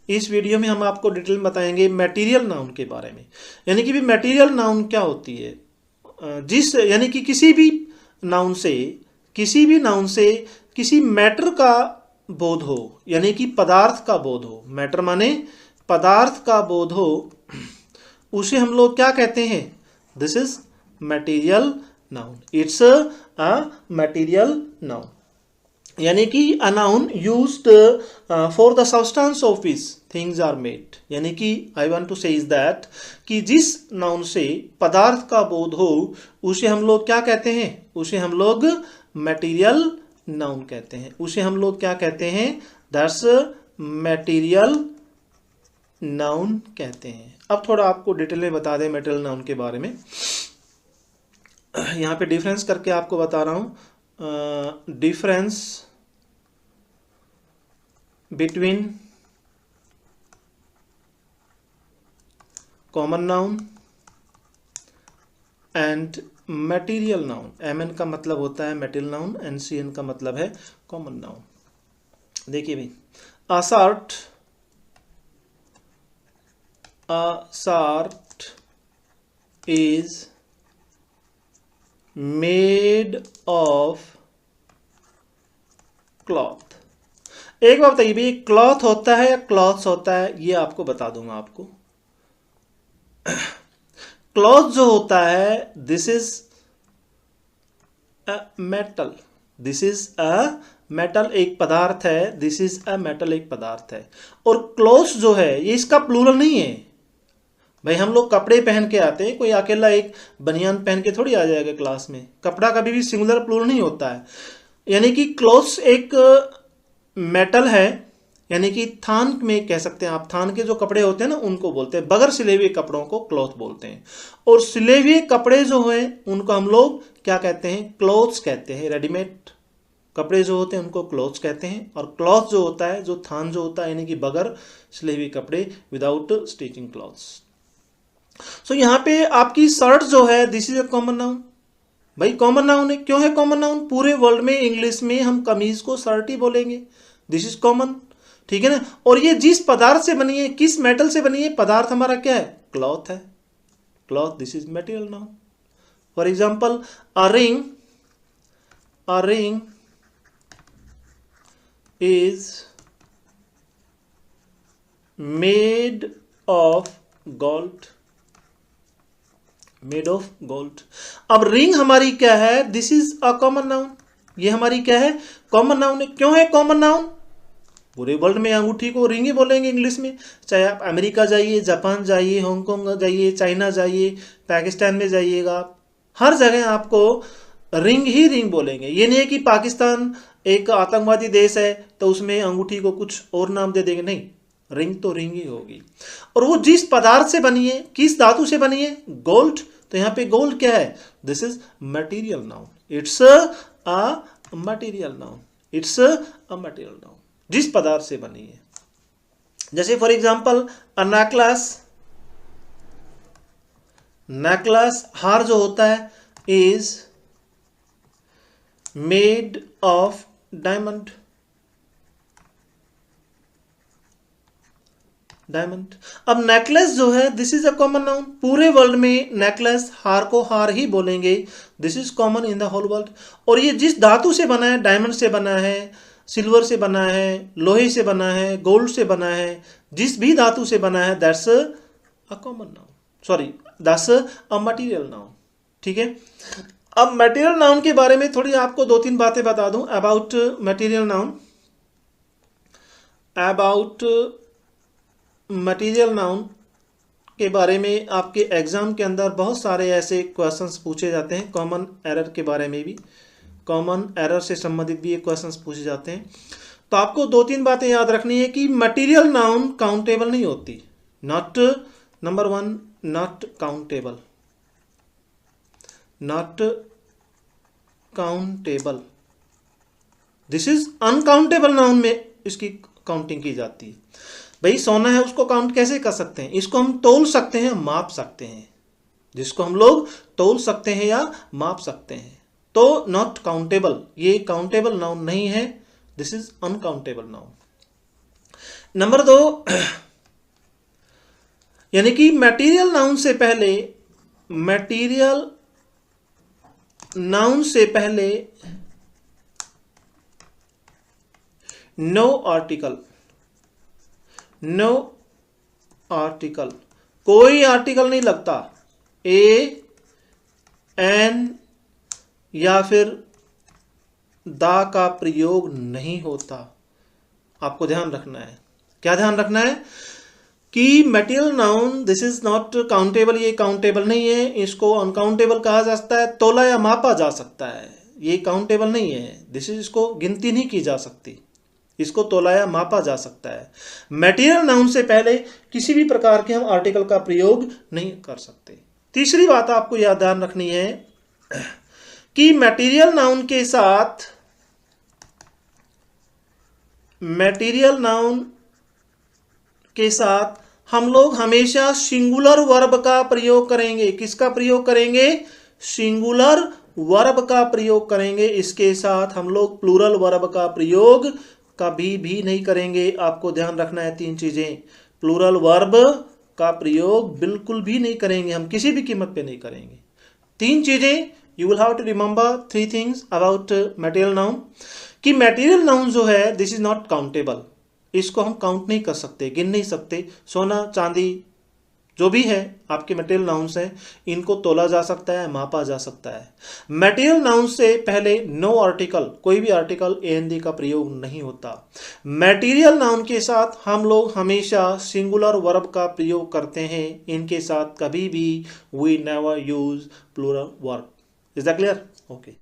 इस वीडियो में हम आपको डिटेल में बताएंगे मटेरियल नाउन के बारे में। यानी कि भी मटेरियल नाउन क्या होती है, यानी कि किसी भी नाउन से किसी मैटर का बोध हो, यानी कि पदार्थ का बोध हो। मैटर माने पदार्थ का बोध हो, उसे हम लोग क्या कहते हैं? This is material noun. It's a material noun. यानी कि a noun used for the substance of which things are made. यानी कि I want to say is that कि जिस नाउन से पदार्थ का बोध हो उसे हम लोग क्या कहते हैं? उसे हम लोग मटेरियल नाउन कहते हैं। उसे हम लोग क्या कहते हैं? दैट्स मटेरियल नाउन कहते हैं। अब थोड़ा आपको डिटेल में बता दें मटेरियल नाउन के बारे में। यहाँ पे डिफरेंस करके आपको बता रहा हूँ। Difference between common noun and material noun. MN का मतलब होता है मटेरियल नाउन, एनसीएन का मतलब है कॉमन नाउन। देखिए भाई, assert is made of cloth। एक बार बताइए भाई, क्लॉथ होता है या क्लॉथ्स होता है? ये आपको बता दूंगा आपको। क्लॉथ जो होता है this is a metal. This is a metal एक पदार्थ है। दिस इज अ मेटल एक पदार्थ है। और क्लॉथ्स जो है ये इसका प्लूरल नहीं है भाई। हम लोग कपड़े पहन के आते हैं, कोई अकेला एक बनियान पहन के थोड़ी आ जाएगा क्लास में। कपड़ा कभी भी सिंगुलर प्लूरल नहीं होता है। यानी कि क्लॉथ्स एक मेटल है, यानी कि थान में कह सकते हैं आप। थान के जो कपड़े होते हैं ना उनको बोलते हैं, बगैर सिले हुए कपड़ों को क्लॉथ बोलते हैं। और सिले हुए कपड़े जो हैं उनको हम लोग क्या कहते हैं? क्लॉथ्स कहते हैं। रेडीमेड कपड़े जो होते हैं उनको क्लॉथ्स कहते हैं। और क्लॉथ जो होता है, जो थान जो होता है, यानी कि बगैर सिले हुए कपड़े, विदाउट स्टिचिंग क्लॉथ्स। सो यहाँ पे आपकी शर्ट जो है this is a common noun. भाई कॉमन नाउन है। क्यों है कॉमन नाउन? पूरे वर्ल्ड में इंग्लिश में हम कमीज को शर्ट ही बोलेंगे। दिस इज कॉमन, ठीक है ना। और ये जिस पदार्थ से बनी है, किस मेटल से बनी है, पदार्थ हमारा क्या है? क्लॉथ है। Cloth, this is material noun. For example a ring is made of gold. Made of gold. अब रिंग हमारी क्या है? This is a common noun. ये हमारी क्या है? कॉमन नाउन है। क्यों है कॉमन नाउन? पूरे वर्ल्ड में अंगूठी को रिंग ही बोलेंगे इंग्लिश में। चाहे आप अमेरिका जाइए, जापान जाइए, हांगकांग जाइए, चाइना जाइए, पाकिस्तान में जाइएगा, हर जगह आपको रिंग ही रिंग बोलेंगे। ये नहीं है कि पाकिस्तान एक आतंकवादी देश है तो उसमें अंगूठी को कुछ और नाम दे देंगे, नहीं। रिंग तो रिंग ही होगी। और वो जिस पदार्थ से बनी है, किस धातु से बनी है? गोल्ड। तो यहाँ पे गोल्ड क्या है? This is material noun. It's a material noun. It's a material noun, जिस पदार्थ से बनी है। जैसे फॉर एग्जाम्पल अ नेकलेस, हार जो होता है इज मेड ऑफ डायमंड। अब नेकलेस जो है this is a common noun. पूरे वर्ल्ड में नेकलेस, हार को हार ही बोलेंगे। This is common in the whole world. और ये जिस धातु से बना है, डायमंड से बना है, सिल्वर से बना है, लोहे से बना है, गोल्ड से बना है, जिस भी धातु से बना है, that's a common noun. Sorry, that's a material noun. ठीक है। अब मटेरियल नाउन के बारे में थोड़ी आपको 2-3 बातें बता दूं about material noun. About material noun के बारे में आपके एग्जाम के अंदर बहुत सारे ऐसे क्वेश्चंस पूछे जाते हैं। कॉमन एरर के बारे में भी, कॉमन एरर से संबंधित भी ये क्वेश्चंस पूछे जाते हैं। तो आपको 2-3 बातें याद रखनी है कि मटेरियल नाउन काउंटेबल नहीं होती। Not, number 1, not countable. Not countable. This is uncountable noun में इसकी काउंटिंग की जाती है। भाई सोना है, उसको काउंट कैसे कर सकते हैं? इसको हम तोल सकते हैं, माप सकते हैं। जिसको हम लोग तोल सकते हैं या माप सकते हैं। तो नॉट काउंटेबल, ये काउंटेबल नाउन नहीं है। This is uncountable noun. Number 2, यानी कि मटेरियल नाउन से पहले, मटेरियल नाउन से पहले नो आर्टिकल, नो आर्टिकल, कोई आर्टिकल नहीं लगता, ए एन या फिर दा का प्रयोग नहीं होता। आपको ध्यान रखना है, क्या ध्यान रखना है कि material noun this is not countable, ये काउंटेबल नहीं है, इसको अनकाउंटेबल कहा जा सकता है, तोला या मापा जा सकता है, ये काउंटेबल नहीं है, दिस इज, इसको गिनती नहीं की जा सकती, इसको तोलाया मापा जा सकता है। मटेरियल नाउन से पहले किसी भी प्रकार के हम आर्टिकल का प्रयोग नहीं कर सकते। तीसरी बात आपको याद ध्यान रखनी है कि मटेरियल नाउन के साथ, मटेरियल नाउन के साथ हम लोग हमेशा सिंगुलर वर्ब का प्रयोग करेंगे। किसका प्रयोग करेंगे? सिंगुलर वर्ब का प्रयोग करेंगे। इसके साथ हम लोग प्लूरल वर्ब का प्रयोग कभी भी नहीं करेंगे। आपको ध्यान रखना है 3 चीजें। प्लूरल वर्ब का प्रयोग बिल्कुल भी नहीं करेंगे, हम किसी भी कीमत पे नहीं करेंगे। 3 चीजें you will have to remember 3 things about material noun. कि मटेरियल नाउन जो है दिस इज नॉट काउंटेबल, इसको हम काउंट नहीं कर सकते, गिन नहीं सकते। सोना चांदी जो भी है आपके मटेरियल नाउन्स हैं, इनको तोला जा सकता है, मापा जा सकता है। मटेरियल नाउन से पहले नो आर्टिकल, कोई भी आर्टिकल एएनडी का प्रयोग नहीं होता। मटेरियल नाउन के साथ हम लोग हमेशा सिंगुलर वर्ब का प्रयोग करते हैं, इनके साथ कभी भी we never use plural verb. Is that clear? Okay.